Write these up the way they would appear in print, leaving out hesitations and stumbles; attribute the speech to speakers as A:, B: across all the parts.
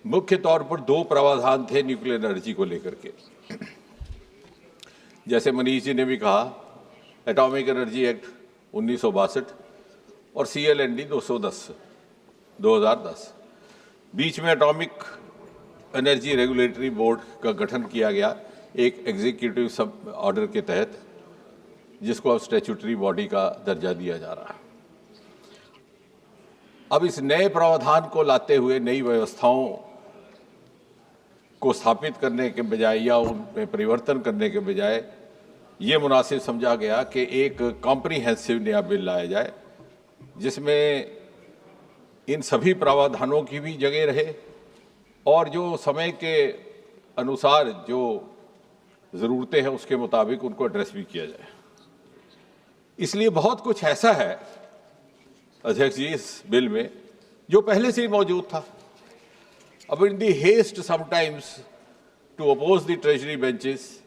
A: मुख्य तौर पर दो प्रावधान थे न्यूक्लियर एनर्जी को लेकर के। जैसे मनीष जी ने भी कहा, एटॉमिक एनर्जी एक्ट 1962 और CLND 2010। बीच में एटॉमिक एनर्जी रेगुलेटरी बोर्ड का गठन किया गया एक एग्जीक्यूटिव सब ऑर्डर के तहत, जिसको अब स्टैट्यूटरी बॉडी का दर्जा दिया जा रहा है। अब इस नए प्रावधान को लाते हुए नई व्यवस्थाओं को स्थापित करने के बजाय या उनमें परिवर्तन करने के बजाय ये मुनासिब समझा गया कि एक कॉम्प्रिहेंसिव नया बिल लाया जाए, जिसमें इन सभी प्रावधानों की भी जगह रहे और जो समय के अनुसार जो ज़रूरतें हैं उसके मुताबिक उनको एड्रेस भी किया जाए। इसलिए बहुत कुछ ऐसा है अध्यक्ष जी इस बिल में जो पहले से ही मौजूद था। अब in the haste sometimes to oppose the treasury benches,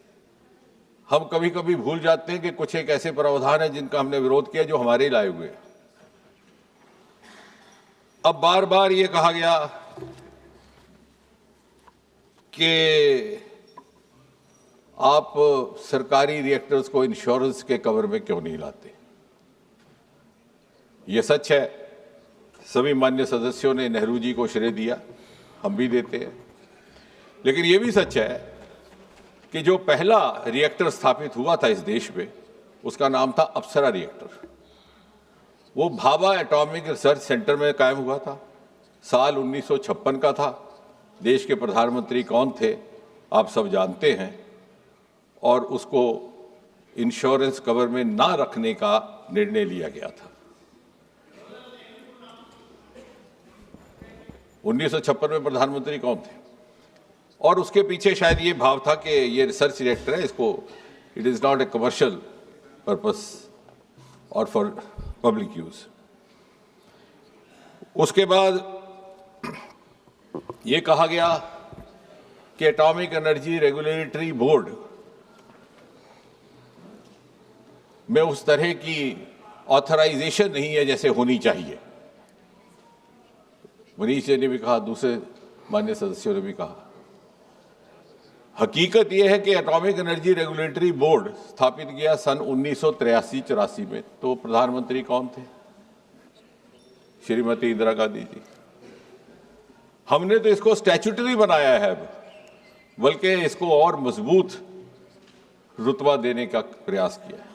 A: हम कभी कभी भूल जाते हैं कि कुछ एक ऐसे प्रावधान है जिनका हमने विरोध किया जो हमारे ही लाए हुए हैं। अब बार बार ये कहा गया कि आप सरकारी रिएक्टर्स को इंश्योरेंस के कवर में क्यों नहीं लाते। ये सच है, सभी मान्य सदस्यों ने नेहरू जी को श्रेय दिया, हम भी देते हैं। लेकिन ये भी सच है कि जो पहला रिएक्टर स्थापित हुआ था इस देश में, उसका नाम था अप्सरा रिएक्टर। वो भाभा एटॉमिक रिसर्च सेंटर में कायम हुआ था। साल 1956 का था। देश के प्रधानमंत्री कौन थे आप सब जानते हैं, और उसको इंश्योरेंस कवर में ना रखने का निर्णय लिया गया था। 1956 में प्रधानमंत्री कौन थे, और उसके पीछे शायद ये भाव था कि ये रिसर्च रिएक्टर है, इसको it is not a commercial purpose और फॉर पब्लिक यूज। उसके बाद ये कहा गया कि एटॉमिक एनर्जी रेगुलेटरी बोर्ड में उस तरह की ऑथराइजेशन नहीं है जैसे होनी चाहिए। मनीष जी ने भी कहा, दूसरे मान्य सदस्यों ने भी कहा। हकीकत यह है कि एटॉमिक एनर्जी रेगुलेटरी बोर्ड स्थापित किया सन 1983-84 में। तो प्रधानमंत्री कौन थे? श्रीमती इंदिरा गांधी जी। हमने तो इसको स्टैट्यूटरी बनाया है, बल्कि इसको और मजबूत रुतबा देने का प्रयास किया है।